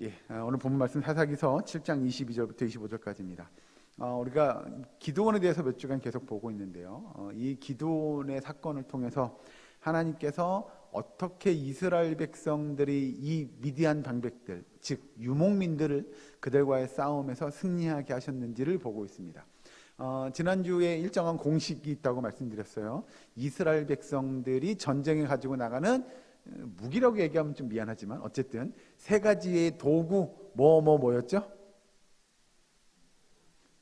오늘 본문 말씀 사사기서 7장 22절부터 25절까지입니다. 우리가 기드온에 대해서 몇 주간 계속 보고 있는데요. 이 기드온의 사건을 통해서 하나님께서 어떻게 이스라엘 백성들이 이 미디안 방백들, 즉 유목민들을 그들과의 싸움에서 승리하게 하셨는지를 보고 있습니다. 지난주에 일정한 공식이 있다고 말씀드렸어요. 이스라엘 백성들이 전쟁에 가지고 나가는 무기라고 얘기하면 좀 미안하지만 어쨌든 세 가지의 도구 뭐였죠?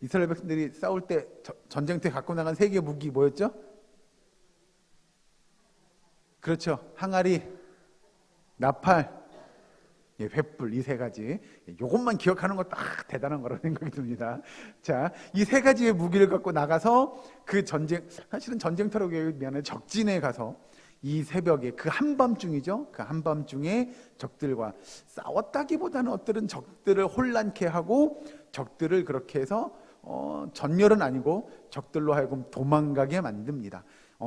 이스라엘 백성들이 싸울 때 전쟁터에 갖고 나간 세 개의 무기 뭐였죠? 그렇죠. 항아리, 나팔, 횃불, 이 세 가지. 이것만 기억하는 거 딱 대단한 거라고 생각이 듭니다. 자, 이 세 가지의 무기를 갖고 나가서 그 사실은 전쟁터라고 얘기하면 적진에 가서 이 새벽에 그 한밤중이죠. 그 한밤중에 적들과 싸웠다기보다는 어떤 적들을 혼란케 하고 적들을 그렇게 해서 전멸은 아니고 적들로 하여금 도망가게 만듭니다.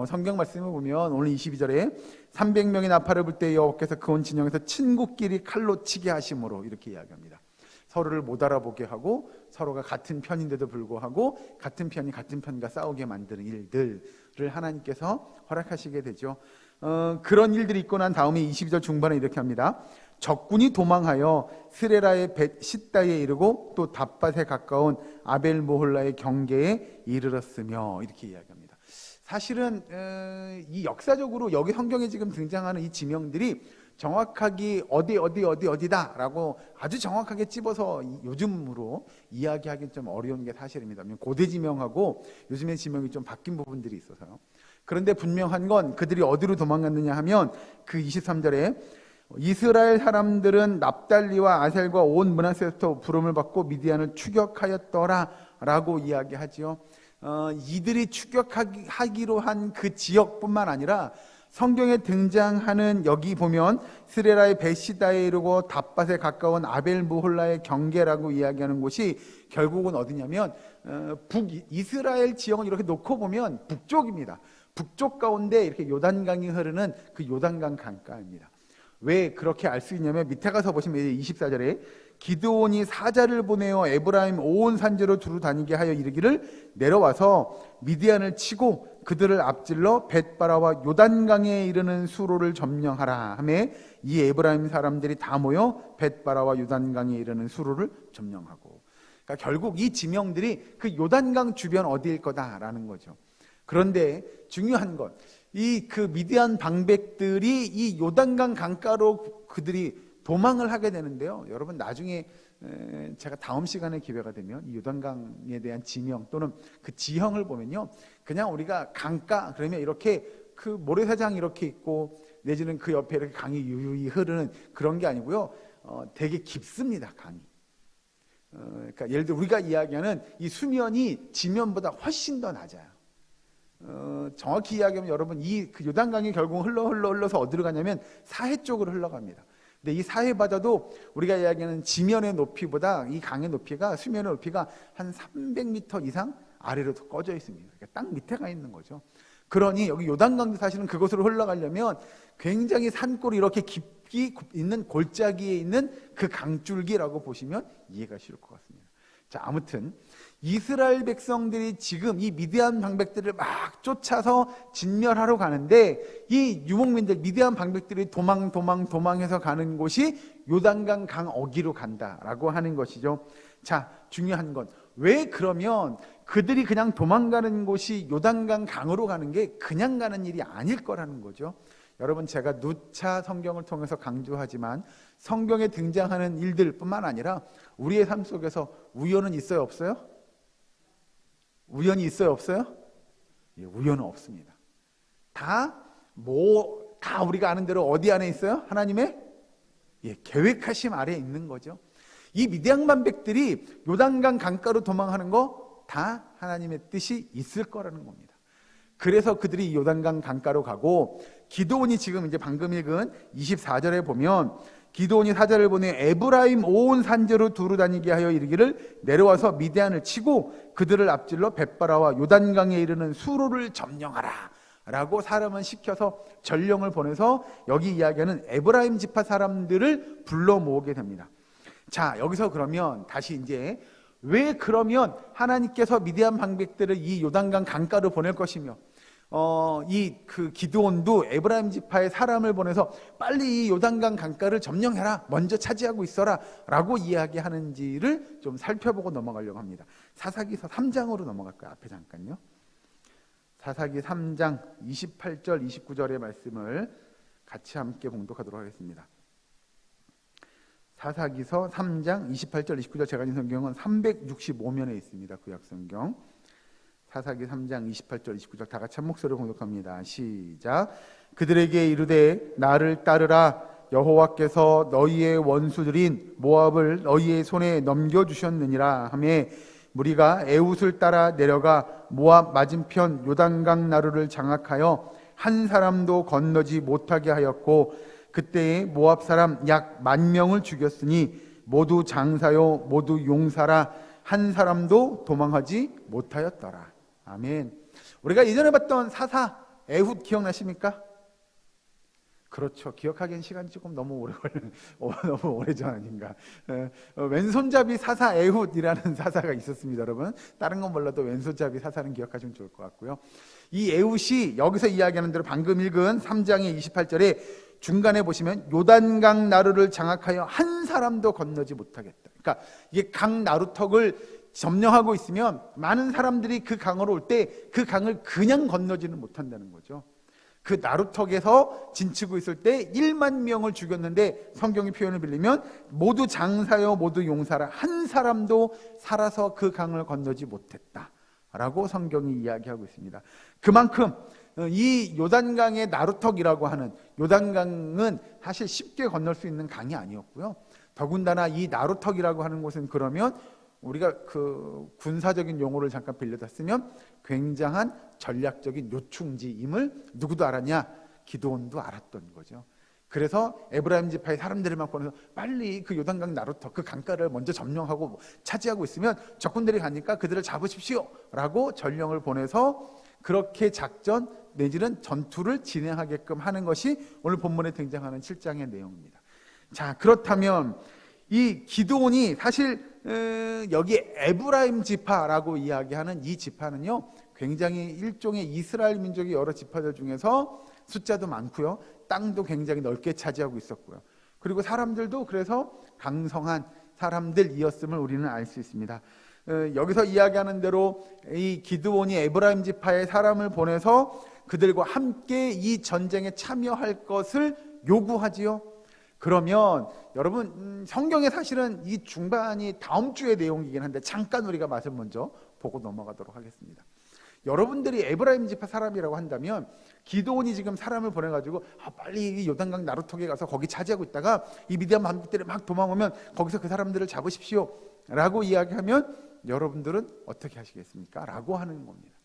성경 말씀을 보면 오늘 22절에 300명의 나팔을 불 때 여호와께서 그 온 진영에서 친구끼리 칼로 치게 하심으로 이렇게 이야기합니다. 서로를 못 알아보게 하고 서로가 같은 편인데도 불구하고 같은 편이 같은 편과 싸우게 만드는 일들을 하나님께서 허락하시게 되죠. 그런 일들이 있고 난 다음에 22절 중반에 이렇게 합니다. 적군이 도망하여 스레라의 벳시다에 이르고 또 답밭에 가까운 아벨모홀라의 경계에 이르렀으며 이렇게 이야기합니다. 사실은 이 역사적으로 여기 성경에 지금 등장하는 이 지명들이 정확하게 어디다라고 아주 정확하게 찝어서 요즘으로 이야기하기 좀 어려운 게 사실입니다. 고대 지명하고 요즘의 지명이 좀 바뀐 부분들이 있어서요. 그런데 분명한 건 그들이 어디로 도망갔느냐 하면 그 23절에 이스라엘 사람들은 납달리와 아셀과 온 므낫세부터 부름을 받고 미디안을 추격하였더라라고 이야기하지요. 이들이 추격하기로 한 그 지역뿐만 아니라 성경에 등장하는 여기 보면 스레라의 벳시다에 이르고 답밭에 가까운 아벨무홀라의 경계라고 이야기하는 곳이 결국은 어디냐면 북이스라엘 지형을 이렇게 놓고 보면 북쪽입니다. 북쪽 가운데 이렇게 요단강이 흐르는 그 요단강 강가입니다. 왜 그렇게 알 수 있냐면 밑에 가서 보시면 24절에 기드온이 사자를 보내어 에브라임 온 산지로 두루 다니게 하여 이르기를 내려와서 미디안을 치고 그들을 앞질러 벳바라와 요단강에 이르는 수로를 점령하라 하매 이 에브라임 사람들이 다 모여 벳바라와 요단강에 이르는 수로를 점령하고, 그러니까 결국 이 지명들이 그 요단강 주변 어디일 거다라는 거죠. 그런데 중요한 건 이 그 미디안 방백들이 이 요단강 강가로 그들이 도망을 하게 되는데요. 여러분 나중에 제가 다음 시간에 기회가 되면 이 요단강에 대한 지명 또는 그 지형을 보면요, 그냥 우리가 강가 그러면 이렇게 그 모래사장 이렇게 있고 내지는 그 옆에 이렇게 강이 유유히 흐르는 그런 게 아니고요, 되게 깊습니다. 강이. 그러니까 예를 들어 우리가 이야기하는 이 수면이 지면보다 훨씬 더 낮아요. 정확히 이야기하면 여러분 이 그 요단강이 결국 흘러서 어디로 가냐면 사해 쪽으로 흘러갑니다. 근데 이 사해 바다도 우리가 이야기하는 지면의 높이보다 이 강의 높이가, 수면의 높이가 한 300m 이상 아래로 더 꺼져 있습니다. 그러니까 땅 밑에 가 있는 거죠. 그러니 여기 요단강도 사실은 그곳으로 흘러가려면 굉장히 산골이 이렇게 깊이 있는 골짜기에 있는 그 강줄기라고 보시면 이해가 쉬울 것 같습니다. 자, 아무튼 이스라엘 백성들이 지금 이 미디안 방백들을 막 쫓아서 진멸하러 가는데 이 유목민들 미디안 방백들이 도망해서 가는 곳이 요단강 강 어기로 간다라고 하는 것이죠. 자, 중요한 건 왜 그러면 그들이 그냥 도망가는 곳이 요단강 강으로 가는 게 그냥 가는 일이 아닐 거라는 거죠. 여러분 제가 누차 성경을 통해서 강조하지만 성경에 등장하는 일들뿐만 아니라 우리의 삶 속에서 우연은 있어요, 없어요? 우연이 있어요, 없어요? 예, 우연은 없습니다. 다 우리가 아는 대로 어디 안에 있어요? 하나님의 계획하심 아래에 있는 거죠. 이 미디안 방백들이 요단강 강가로 도망하는 거 다 하나님의 뜻이 있을 거라는 겁니다. 그래서 그들이 요단강 강가로 가고 기드온이 지금 이제 방금 읽은 24절에 보면 기드온이 사자를 보내 에브라임 온 산지로 두루 다니게 하여 이르기를 내려와서 미디안을 치고 그들을 앞질러 벳바라와 요단강에 이르는 수로를 점령하라 라고 사람을 시켜서 전령을 보내서 여기 이야기하는 에브라임 지파 사람들을 불러 모으게 됩니다. 자, 여기서 그러면 다시 이제 왜 그러면 하나님께서 미디안 방백들을 이 요단강 강가로 보낼 것이며 이 그 기드온도 에브라임 지파의 사람을 보내서 빨리 이 요단강 강가를 점령해라, 먼저 차지하고 있어라 라고 이야기하는지를 좀 살펴보고 넘어가려고 합니다. 사사기서 3장으로 넘어갈까요? 앞에 잠깐요. 사사기 3장 28절 29절의 말씀을 같이 함께 봉독하도록 하겠습니다. 사사기서 3장 28절 29절, 제가 인 성경은 365면에 있습니다. 구약성경 사사기 3장 28절 29절 다 같이 한 목소리로 봉독합니다. 시작. 그들에게 이르되 나를 따르라. 여호와께서 너희의 원수들인 모압을 너희의 손에 넘겨주셨느니라 하며 무리가 에웃을 따라 내려가 모압 맞은편 요단강 나루를 장악하여 한 사람도 건너지 못하게 하였고 그때에 모압 사람 약 10,000명을 죽였으니 모두 장사요 모두 용사라. 한 사람도 도망하지 못하였더라. 아멘. 우리가 예전에 봤던 사사 에훗 기억나십니까? 그렇죠. 기억하기엔 시간이 조금 너무 오래 걸리는 너무 오래전 아닌가. 왼손잡이 사사 에훗이라는 사사가 있었습니다, 여러분. 다른 건 몰라도 왼손잡이 사사는 기억하시면 좋을 것 같고요. 이 에훗이 여기서 이야기하는 대로 방금 읽은 3장의 28절에 중간에 보시면 요단강 나루를 장악하여 한 사람도 건너지 못하겠다. 그러니까 이게 강 나루턱을 점령하고 있으면 많은 사람들이 그 강으로 올 때 그 강을 그냥 건너지는 못한다는 거죠. 그 나루턱에서 진치고 있을 때 10,000명을 죽였는데 성경의 표현을 빌리면 모두 장사요 모두 용사라. 한 사람도 살아서 그 강을 건너지 못했다 라고 성경이 이야기하고 있습니다. 그만큼 이 요단강의 나루턱이라고 하는, 요단강은 사실 쉽게 건널 수 있는 강이 아니었고요. 더군다나 이 나루턱이라고 하는 곳은 그러면 우리가 그 군사적인 용어를 잠깐 빌려다 쓰면 굉장한 전략적인 요충지임을 누구도 알았냐? 기드온도 알았던 거죠. 그래서 에브라임 지파의 사람들만 보내서 빨리 그 요단강 나루턱 그 강가를 먼저 점령하고 차지하고 있으면 적군들이 가니까 그들을 잡으십시오 라고 전령을 보내서 그렇게 작전 내지는 전투를 진행하게끔 하는 것이 오늘 본문에 등장하는 7장의 내용입니다. 자, 그렇다면 이 기드온이 사실 여기 에브라임 지파라고 이야기하는 이 지파는요, 굉장히 일종의 이스라엘 민족의 여러 지파들 중에서 숫자도 많고요, 땅도 굉장히 넓게 차지하고 있었고요. 그리고 사람들도 그래서 강성한 사람들이었음을 우리는 알 수 있습니다. 여기서 이야기하는 대로 이 기드온이 에브라임 지파의 사람을 보내서 그들과 함께 이 전쟁에 참여할 것을 요구하지요. 그러면 여러분, 성경에 사실은 이 중반이 다음 주의 내용이긴 한데 잠깐 우리가 맛을 먼저 보고 넘어가도록 하겠습니다. 여러분들이 에브라임 지파 사람이라고 한다면 기드온이 지금 사람을 보내가지고 빨리 이 요단강 나루턱에 가서 거기 차지하고 있다가 이 미디안 반국들이 막 도망오면 거기서 그 사람들을 잡으십시오 라고 이야기하면 여러분들은 어떻게 하시겠습니까? 라고 하는 겁니다.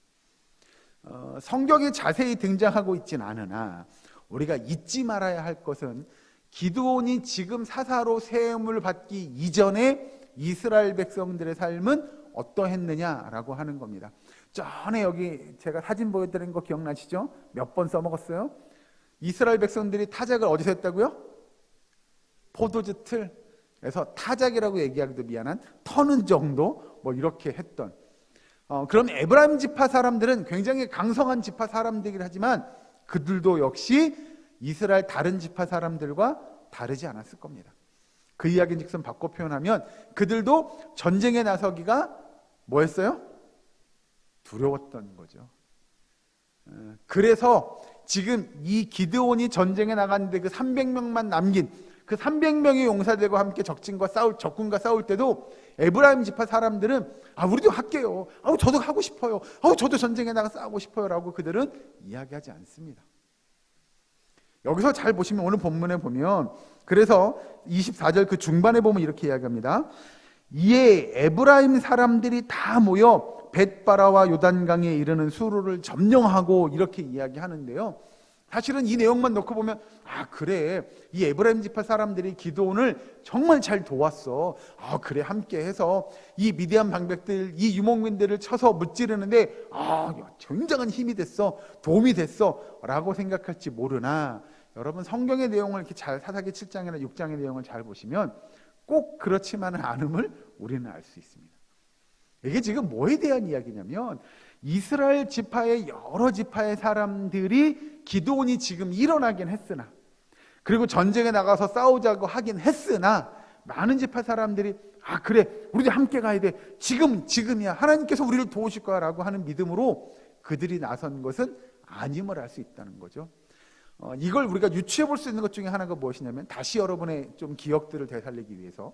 성경에 자세히 등장하고 있진 않으나 우리가 잊지 말아야 할 것은 기드온이 지금 사사로 세움을 받기 이전에 이스라엘 백성들의 삶은 어떠했느냐라고 하는 겁니다. 전에 여기 제가 사진 보여드린 거 기억나시죠? 몇 번 써먹었어요? 이스라엘 백성들이 타작을 어디서 했다고요? 포도주 틀에서 타작이라고 얘기하기도 미안한 터는 정도 뭐 이렇게 했던, 그럼 에브라임 지파 사람들은 굉장히 강성한 지파 사람들이긴 하지만 그들도 역시 이스라엘 다른 지파 사람들과 다르지 않았을 겁니다. 그 이야기인즉슨 바꿔 표현하면 그들도 전쟁에 나서기가 뭐였어요? 두려웠던 거죠. 그래서 지금 이 기드온이 전쟁에 나갔는데 그 300명만 남긴 그 300명의 용사들과 함께 적군과 싸울 때도 에브라임 지파 사람들은 우리도 할게요. 저도 하고 싶어요. 저도 전쟁에 나가 싸우고 싶어요 라고 그들은 이야기하지 않습니다. 여기서 잘 보시면 오늘 본문에 보면 그래서 24절 그 중반에 보면 이렇게 이야기합니다. 이에 에브라임 사람들이 다 모여 벳바라와 요단강에 이르는 수로를 점령하고 이렇게 이야기하는데요. 사실은 이 내용만 놓고 보면 그래, 이 에브라임 지파 사람들이 기드온을 정말 잘 도왔어. 그래, 함께 해서 이 미디안 방백들, 이 유목민들을 쳐서 무찌르는데 굉장한 힘이 됐어, 도움이 됐어 라고 생각할지 모르나 여러분, 성경의 내용을 이렇게 잘 사사기 7장이나 6장의 내용을 잘 보시면 꼭 그렇지만은 않음을 우리는 알 수 있습니다. 이게 지금 뭐에 대한 이야기냐면 이스라엘 지파의 여러 지파의 사람들이 기드온이 지금 일어나긴 했으나, 그리고 전쟁에 나가서 싸우자고 하긴 했으나, 많은 지파 사람들이 그래 우리도 함께 가야 돼, 지금이야 하나님께서 우리를 도우실 거야 라고 하는 믿음으로 그들이 나선 것은 아님을 알 수 있다는 거죠. 이걸 우리가 유추해 볼 수 있는 것 중에 하나가 무엇이냐면, 다시 여러분의 좀 기억들을 되살리기 위해서,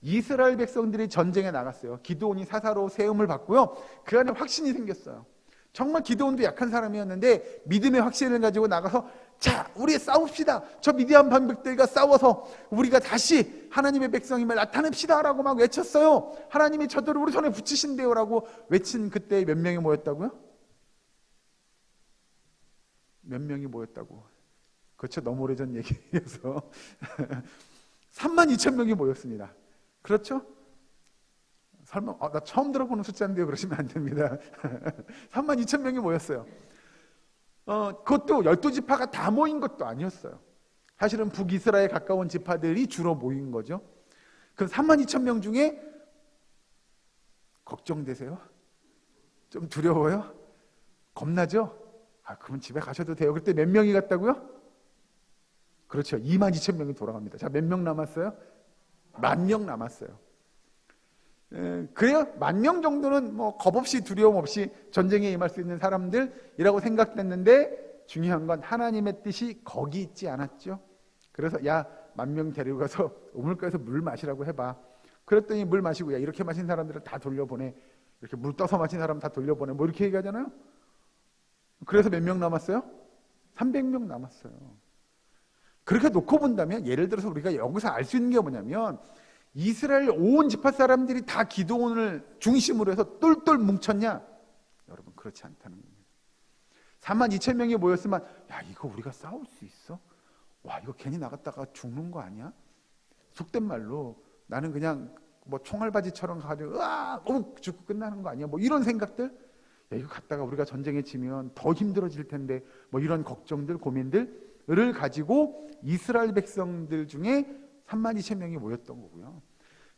이스라엘 백성들이 전쟁에 나갔어요. 기드온이 사사로 세움을 받고요, 그 안에 확신이 생겼어요. 정말 기드온도 약한 사람이었는데 믿음의 확신을 가지고 나가서 자 우리 싸웁시다, 저 미디안 방백들과 싸워서 우리가 다시 하나님의 백성임을 나타냅시다 라고 막 외쳤어요. 하나님이 저들을 우리 손에 붙이신대요 라고 외친 그때 몇 명이 모였다고요? 몇 명이 모였다고? 그렇죠, 너무 오래전 얘기여서 32,000명이 모였습니다. 그렇죠? 설마 나 처음 들어보는 숫자인데요 그러시면 안 됩니다. 32,000명이 모였어요. 그것도 12지파가 다 모인 것도 아니었어요. 사실은 북이스라엘 가까운 지파들이 주로 모인 거죠. 그 32,000명 중에 걱정되세요? 좀 두려워요? 겁나죠? 그러면 집에 가셔도 돼요. 그때 몇 명이 갔다고요? 그렇죠, 22,000명이 돌아갑니다. 자, 몇 명 남았어요? 10,000명 남았어요. 그래요? 10,000명 정도는 뭐 겁없이 두려움 없이 전쟁에 임할 수 있는 사람들이라고 생각됐는데, 중요한 건 하나님의 뜻이 거기 있지 않았죠. 그래서 야 10,000명 데리고 가서 우물가에서 물 마시라고 해봐. 그랬더니 물 마시고 야 이렇게 마신 사람들은 다 돌려보내, 이렇게 물 떠서 마신 사람 다 돌려보내, 뭐 이렇게 얘기하잖아요. 그래서 몇 명 남았어요? 300명 남았어요. 그렇게 놓고 본다면, 예를 들어서 우리가 여기서 알 수 있는 게 뭐냐면, 이스라엘 온 지파 사람들이 다 기드온을 중심으로 해서 똘똘 뭉쳤냐? 여러분 그렇지 않다는 겁니다. 42,000명이 모였으면 야 이거 우리가 싸울 수 있어? 와 이거 괜히 나갔다가 죽는 거 아니야? 속된 말로 나는 그냥 뭐 총알바지처럼 가지고 죽고 끝나는 거 아니야? 뭐 이런 생각들, 야 이거 갔다가 우리가 전쟁에 지면 더 힘들어질 텐데, 뭐 이런 걱정들, 고민들을 가지고 이스라엘 백성들 중에 32,000명이 모였던 거고요.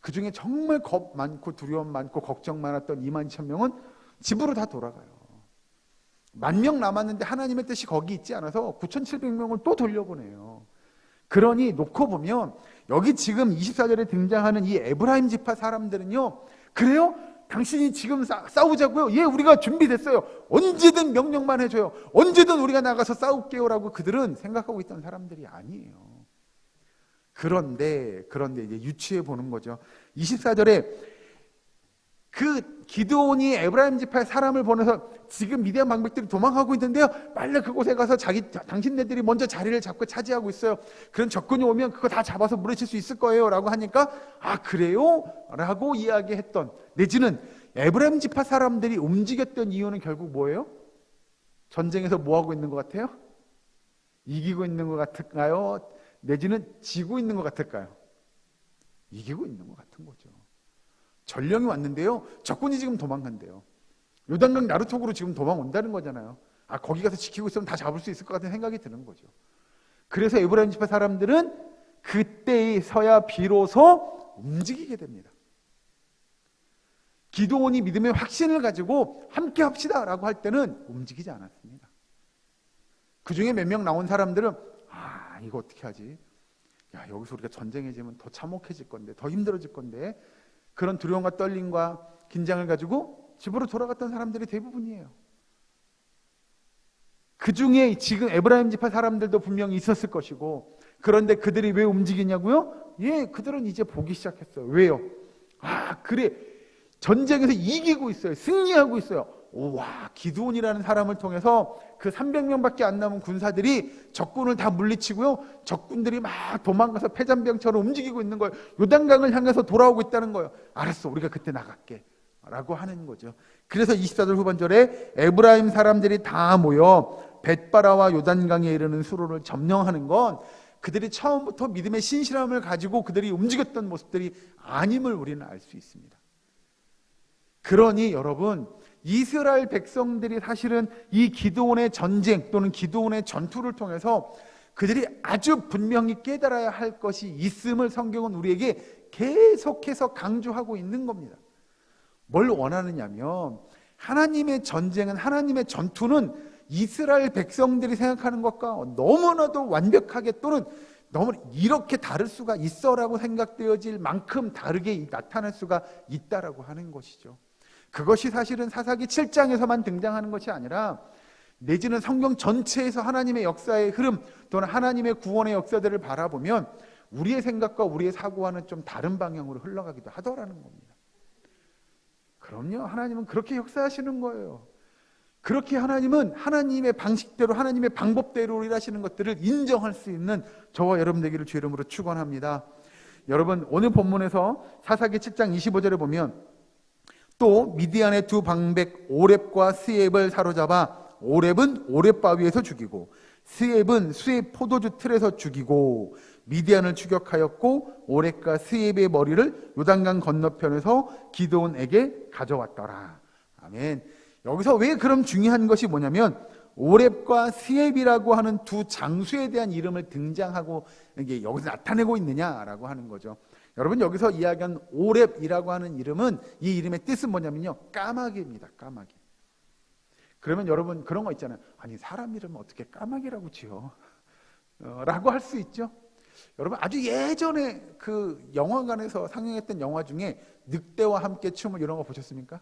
그 중에 정말 겁 많고 두려움 많고 걱정 많았던 22,000명은 집으로 다 돌아가요. 10,000명 남았는데 하나님의 뜻이 거기 있지 않아서 9,700명을 또 돌려보내요. 그러니 놓고 보면 여기 지금 24절에 등장하는 이 에브라임 지파 사람들은요, 그래요? 당신이 지금 싸우자고요? 예, 우리가 준비됐어요. 언제든 명령만 해줘요. 언제든 우리가 나가서 싸울게요 라고 그들은 생각하고 있던 사람들이 아니에요. 그런데 이제 유추해 보는 거죠. 24절에 그 기드온이 에브라임 지파의 사람을 보내서 지금 미디안 방백들이 도망가고 있는데요, 빨리 그곳에 가서 당신네들이 먼저 자리를 잡고 차지하고 있어요. 그런 적군이 오면 그거 다 잡아서 물리칠 수 있을 거예요 라고 하니까 그래요? 라고 이야기했던, 내지는 에브라임 지파 사람들이 움직였던 이유는 결국 뭐예요? 전쟁에서 뭐 하고 있는 것 같아요? 이기고 있는 것 같을까요? 내지는 지고 있는 것 같을까요? 이기고 있는 것 같은 거죠. 전령이 왔는데요, 적군이 지금 도망간대요. 요단강 나루톡으로 지금 도망온다는 거잖아요. 거기 가서 지키고 있으면 다 잡을 수 있을 것 같은 생각이 드는 거죠. 그래서 에브라임 지파 사람들은 그때서야 비로소 움직이게 됩니다. 기드온이 믿음의 확신을 가지고 함께 합시다 라고 할 때는 움직이지 않았습니다. 그 중에 몇 명 나온 사람들은 이거 어떻게 하지? 야 여기서 우리가 전쟁에 지면 더 참혹해질 건데, 더 힘들어질 건데, 그런 두려움과 떨림과 긴장을 가지고 집으로 돌아갔던 사람들이 대부분이에요. 그 중에 지금 에브라임 지파 사람들도 분명히 있었을 것이고, 그런데 그들이 왜 움직이냐고요? 예, 그들은 이제 보기 시작했어요. 왜요? 그래, 전쟁에서 이기고 있어요. 승리하고 있어요. 와, 기드온이라는 사람을 통해서 그 300명밖에 안 남은 군사들이 적군을 다 물리치고요, 적군들이 막 도망가서 패잔병처럼 움직이고 있는 거예요. 요단강을 향해서 돌아오고 있다는 거예요. 알았어, 우리가 그때 나갈게 라고 하는 거죠. 그래서 24절 후반절에 에브라임 사람들이 다 모여 벳바라와 요단강에 이르는 수로를 점령하는 건 그들이 처음부터 믿음의 신실함을 가지고 그들이 움직였던 모습들이 아님을 우리는 알 수 있습니다. 그러니 여러분, 이스라엘 백성들이 사실은 이 기드온의 전쟁 또는 기드온의 전투를 통해서 그들이 아주 분명히 깨달아야 할 것이 있음을 성경은 우리에게 계속해서 강조하고 있는 겁니다. 뭘 원하느냐면 하나님의 전쟁은, 하나님의 전투는 이스라엘 백성들이 생각하는 것과 너무나도 완벽하게 또는 너무 이렇게 다를 수가 있어라고 생각되어질 만큼 다르게 나타날 수가 있다라고 하는 것이죠. 그것이 사실은 사사기 7장에서만 등장하는 것이 아니라 내지는 성경 전체에서 하나님의 역사의 흐름 또는 하나님의 구원의 역사들을 바라보면 우리의 생각과 우리의 사고와는 좀 다른 방향으로 흘러가기도 하더라는 겁니다. 그럼요, 하나님은 그렇게 역사하시는 거예요. 그렇게 하나님은 하나님의 방식대로, 하나님의 방법대로 일하시는 것들을 인정할 수 있는 저와 여러분 되기를 주 이름으로 축원합니다. 여러분, 오늘 본문에서 사사기 7장 25절에 보면 또 미디안의 두 방백 오렙과 스엡을 사로잡아 오렙은 오렙 바위에서 죽이고 스엡은 스엡 포도주 틀에서 죽이고 미디안을 추격하였고 오렙과 스엡의 머리를 요단강 건너편에서 기드온에게 가져왔더라. 아멘. 여기서 왜 그럼 중요한 것이 뭐냐면 오렙과 스엡이라고 하는 두 장수에 대한 이름을 등장하고 이게 여기서 나타내고 있느냐라고 하는 거죠. 여러분, 여기서 이야기한 오렙이라고 하는 이름은, 이 이름의 뜻은 뭐냐면요, 까마귀입니다. 까마귀. 그러면 여러분 그런 거 있잖아요. 아니, 사람 이름은 어떻게 까마귀라고 지어? 라고 할 수 있죠. 여러분, 아주 예전에 그 영화관에서 상영했던 영화 중에 늑대와 함께 춤을, 이런 거 보셨습니까?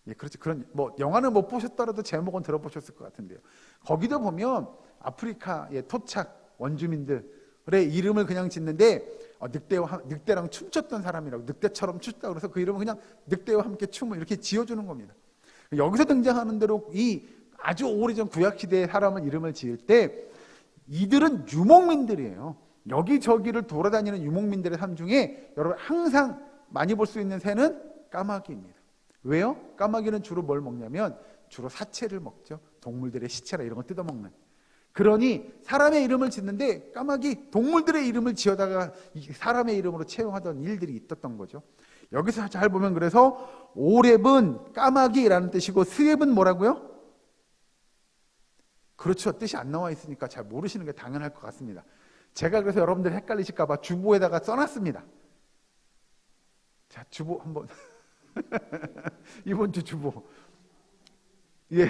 예, 그렇지. 그런, 뭐 영화는 못 보셨더라도 제목은 들어보셨을 것 같은데요. 거기도 보면 아프리카의 토착 원주민들의 이름을 그냥 짓는데 늑대랑 춤췄던 사람이라고, 늑대처럼 췄다 그래서 그 이름은 그냥 늑대와 함께 춤을 이렇게 지어주는 겁니다. 여기서 등장하는 대로 이 아주 오래전 구약시대의 사람을 이름을 지을 때 이들은 유목민들이에요. 여기저기를 돌아다니는 유목민들의 삶 중에 여러분 항상 많이 볼 수 있는 새는 까마귀입니다. 왜요? 까마귀는 주로 뭘 먹냐면 주로 사체를 먹죠. 동물들의 시체라 이런 거 뜯어먹는. 그러니 사람의 이름을 짓는데 까마귀, 동물들의 이름을 지어다가 사람의 이름으로 채용하던 일들이 있었던 거죠. 여기서 잘 보면 그래서 오렙은 까마귀라는 뜻이고 스엡은 뭐라고요? 그렇죠. 뜻이 안 나와 있으니까 잘 모르시는 게 당연할 것 같습니다. 제가 그래서 여러분들 헷갈리실까 봐 주보에다가 써놨습니다. 자, 주보 한번 이번 주 주보. 예.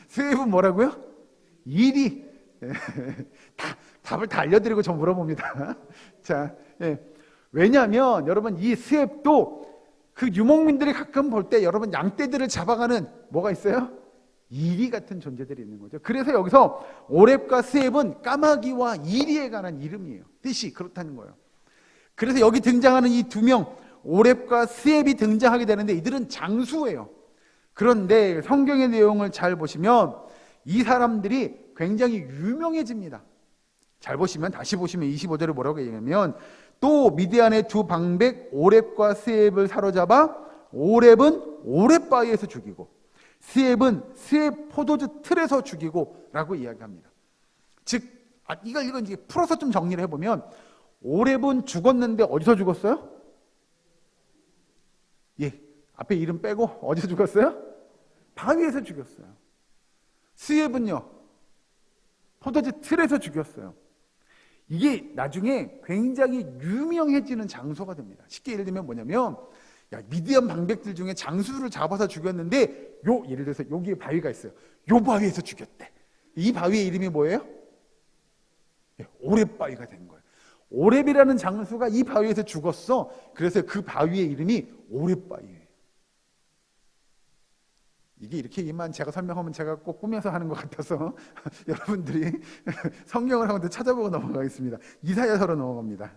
스엡은 뭐라고요? 일이. 답을 다 알려드리고 저 물어봅니다. 자, 예. 왜냐하면 여러분 이 스엡도 그 유목민들이 가끔 볼 때 여러분 양떼들을 잡아가는 뭐가 있어요? 이리 같은 존재들이 있는 거죠. 그래서 여기서 오렙과 스엡은 까마귀와 이리에 관한 이름이에요. 뜻이 그렇다는 거예요. 그래서 여기 등장하는 이 두 명, 오렙과 스엡이 등장하게 되는데 이들은 장수예요. 그런데 성경의 내용을 잘 보시면 이 사람들이 굉장히 유명해집니다. 잘 보시면, 다시 보시면 25절에 뭐라고 얘기하냐면 또 미디안의 두 방백 오렙과 스엡을 사로잡아 오렙은 오렙 바위에서 죽이고 스엡은 스엡 포도주 틀에서 죽이고 라고 이야기합니다. 즉 이걸 이제 풀어서 좀 정리를 해보면 오렙은 죽었는데 어디서 죽었어요? 예, 앞에 이름 빼고 어디서 죽었어요? 바위에서 죽였어요. 스엡은요, 포도주 틀에서 죽였어요. 이게 나중에 굉장히 유명해지는 장소가 됩니다. 쉽게 예를 들면 뭐냐면, 야, 미디안 방백들 중에 장수를 잡아서 죽였는데 예를 들어서 여기에 바위가 있어요. 요 바위에서 죽였대. 이 바위의 이름이 뭐예요? 오렙 바위가 된 거예요. 오렙이라는 장수가 이 바위에서 죽었어. 그래서 그 바위의 이름이 오렙 바위예요. 이게 이렇게만 제가 설명하면 제가 꼭 꾸며서 하는 것 같아서 여러분들이 성경을 한번 더 찾아보고 넘어가겠습니다. 이사야서로 넘어갑니다.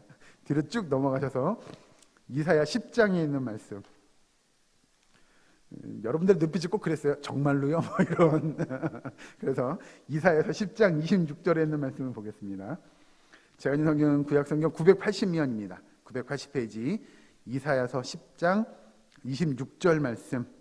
뒤로 쭉 넘어가셔서 이사야 10장에 있는 말씀. 여러분들 눈빛이 꼭 그랬어요. 정말로요? 뭐 이런. 그래서 이사야서 10장 26절에 있는 말씀을 보겠습니다. 제가 있는 성경은 구약성경 980면입니다. 980페이지 이사야서 10장 26절 말씀.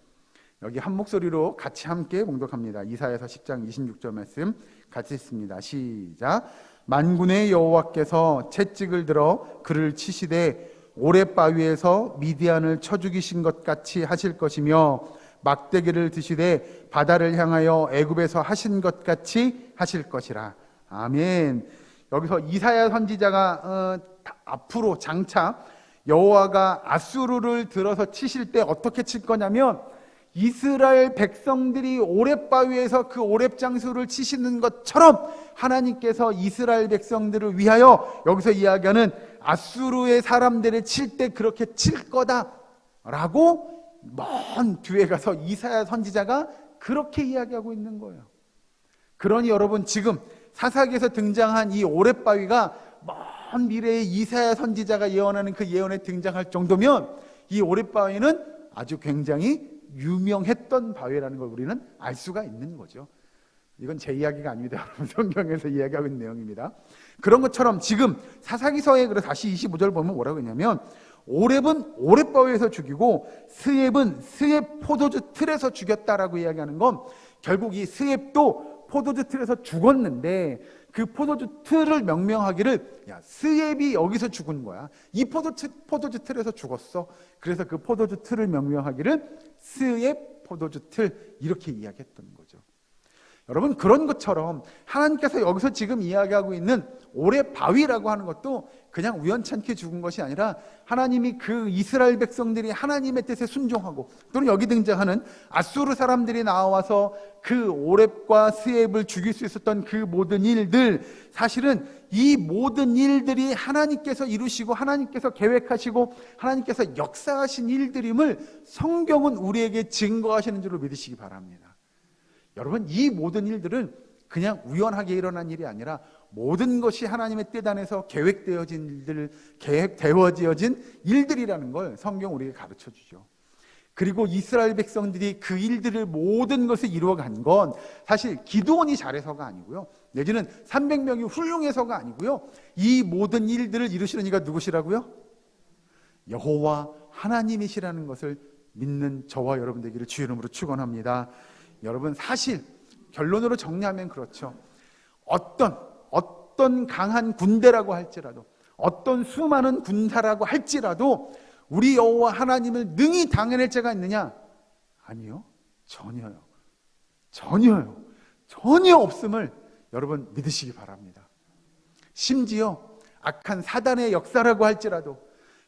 여기 한 목소리로 같이 함께 봉독합니다. 이사야서 10장 26절 말씀 같이 읽습니다. 시작. 만군의 여호와께서 채찍을 들어 그를 치시되 오렙 바위에서 미디안을 쳐 죽이신 것 같이 하실 것이며 막대기를 드시되 바다를 향하여 애굽에서 하신 것 같이 하실 것이라. 아멘. 여기서 이사야 선지자가 앞으로 장차 여호와가 아수르를 들어서 치실 때 어떻게 칠 거냐면 이스라엘 백성들이 오렙바위에서 그 오렙장수를 치시는 것처럼 하나님께서 이스라엘 백성들을 위하여 여기서 이야기하는 아수르의 사람들을 칠 때 그렇게 칠 거다라고 먼 뒤에 가서 이사야 선지자가 그렇게 이야기하고 있는 거예요. 그러니 여러분 지금 사사기에서 등장한 이 오렙바위가 먼 미래에 이사야 선지자가 예언하는 그 예언에 등장할 정도면 이 오렙바위는 아주 굉장히 유명했던 바위라는 걸 우리는 알 수가 있는 거죠. 이건 제 이야기가 아닙니다. 성경에서 이야기하고 있는 내용입니다. 그런 것처럼 지금 사사기서에 그래서 다시 25절 보면 뭐라고 했냐면 오렙은 오렙바위에서 죽이고 스엡은 스엡 포도주 틀에서 죽였다라고 이야기하는 건 결국 이 스엡도 포도주 틀에서 죽었는데 그 포도주 틀을 명명하기를 야 스엡이 여기서 죽은 거야. 이 포도주 틀에서 죽었어. 그래서 그 포도주 틀을 명명하기를 스엡 포도주 틀 이렇게 이야기했던 거죠. 여러분 그런 것처럼 하나님께서 여기서 지금 이야기하고 있는 오렙바위라고 하는 것도 그냥 우연찮게 죽은 것이 아니라 하나님이 그 이스라엘 백성들이 하나님의 뜻에 순종하고 또는 여기 등장하는 아수르 사람들이 나와서 그 오렙과 스엡을 죽일 수 있었던 그 모든 일들 사실은 이 모든 일들이 하나님께서 이루시고 하나님께서 계획하시고 하나님께서 역사하신 일들임을 성경은 우리에게 증거하시는 줄로 믿으시기 바랍니다. 여러분 이 모든 일들은 그냥 우연하게 일어난 일이 아니라 모든 것이 하나님의 뜻 안에서 계획되어진 일들이라는 걸 성경 우리에게 가르쳐 주죠. 그리고 이스라엘 백성들이 그 일들을 모든 것을 이루어간 건 사실 기드온이 잘해서가 아니고요. 내지는 300명이 훌륭해서가 아니고요. 이 모든 일들을 이루시는 이가 누구시라고요? 여호와 하나님이시라는 것을 믿는 저와 여러분 되기를 주의 이름으로 축원합니다. 여러분 사실 결론으로 정리하면 그렇죠. 어떤 강한 군대라고 할지라도 어떤 수많은 군사라고 할지라도 우리 여호와 하나님을 능히 당해낼 자가 있느냐? 아니요. 전혀요. 전혀 없음을 여러분 믿으시기 바랍니다. 심지어 악한 사단의 역사라고 할지라도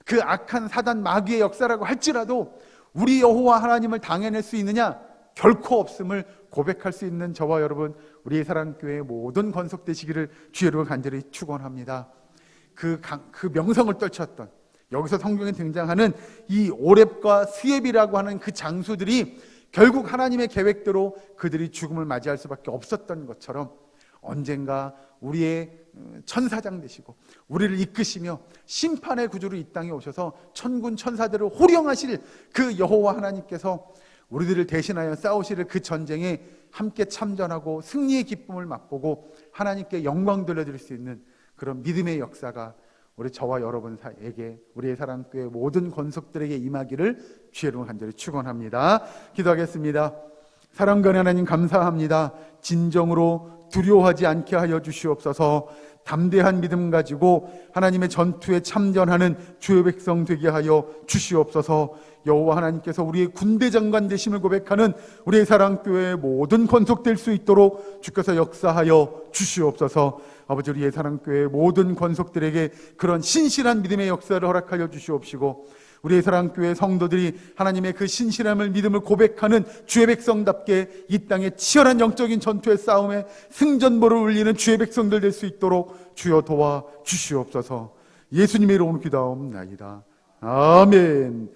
그 악한 사단 마귀의 역사라고 할지라도 우리 여호와 하나님을 당해낼 수 있느냐? 결코 없음을 고백할 수 있는 저와 여러분 우리의 사랑교회의 모든 건속되시기를 주의로 간절히 축원합니다. 그 명성을 떨쳤던 여기서 성경에 등장하는 이 오렙과 스엡이라고 하는 그 장수들이 결국 하나님의 계획대로 그들이 죽음을 맞이할 수밖에 없었던 것처럼 언젠가 우리의 천사장 되시고 우리를 이끄시며 심판의 구주로 이 땅에 오셔서 천군 천사들을 호령하실 그 여호와 하나님께서 우리들을 대신하여 싸우실 그 전쟁에 함께 참전하고 승리의 기쁨을 맛보고 하나님께 영광 돌려드릴 수 있는 그런 믿음의 역사가 우리 저와 여러분에게 우리의 사랑교회 모든 권속들에게 임하기를 주의 이름으로 간절히 축원합니다. 기도하겠습니다. 사랑과 하나님 감사합니다. 진정으로 두려워하지 않게 하여 주시옵소서. 담대한 믿음 가지고 하나님의 전투에 참전하는 주의 백성 되게 하여 주시옵소서. 여호와 하나님께서 우리의 군대 장관 되심을 고백하는 우리의 사랑교회의 모든 권속될 수 있도록 주께서 역사하여 주시옵소서. 아버지 우리의 사랑교회의 모든 권속들에게 그런 신실한 믿음의 역사를 허락하여 주시옵시고 우리의 사랑교회 성도들이 하나님의 그 신실함을 믿음을 고백하는 주의 백성답게 이 땅에 치열한 영적인 전투의 싸움에 승전보를 울리는 주의 백성들 될 수 있도록 주여 도와 주시옵소서. 예수님의 이름으로 기도하옵나이다. 아멘.